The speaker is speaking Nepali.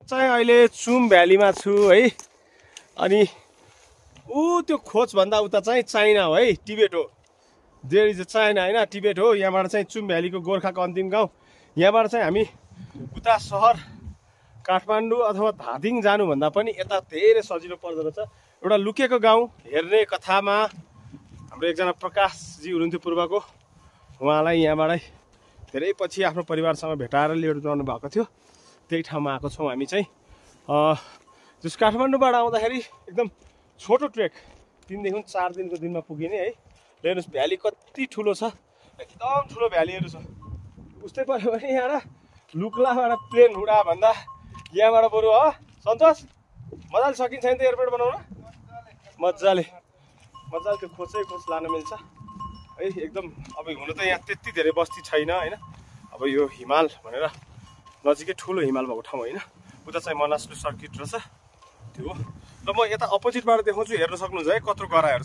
चाहिँ अहिले चुम भ्यालीमा छु है। अनि त्यो खोजभन्दा उता चाहिँ चाइना हो है, टिबेट हो। देयर इज चाइना होइन, टिबेट हो। यहाँबाट चाहिँ चुम भ्यालीको गोर्खाको अन्तिम गाउँ। यहाँबाट चाहिँ हामी उता सहर काठमाडौँ अथवा धादिङ जानुभन्दा पनि यता धेरै सजिलो पर्दो रहेछ। एउटा लुकेको गाउँ हेर्ने कथामा हाम्रो एकजना प्रकाशजी हुनुहुन्थ्यो पूर्वको, उहाँलाई यहाँबाटै धेरै पछि आफ्नो परिवारसँग भेटाएर लिएर जानु भएको थियो। त्यही ठाउँमा आएको छौँ हामी चाहिँ। जस काठमाडौँबाट आउँदाखेरि एकदम छोटो ट्रेक, 3 देखि 4 दिनको दिनमा पुगिने है। हेर्नुहोस् भ्याली कति ठुलो छ, एकदम ठुलो भ्यालीहरू छ। उस्तै पऱ्यो भने यहाँ लुक्लाबाट प्लेन उडा भन्दा यहाँबाट बरु हो सन्तोष मजाले सकिन्छ नि त एयरपोर्ट बनाउन। मजाले त्यो खोज लान मिल्छ है एकदम। अब हुन त यहाँ त्यति धेरै बस्ती छैन होइन। अब यो हिमाल भनेर नजिकै ठुलो हिमाल भएको ठाउँ होइन। उता चाहिँ मनासलु सर्किट रहेछ त्यो हो। र म यता अपोजिटबाट देखाउँछु, हेर्न सक्नुहुन्छ है कत्रो गराहरू।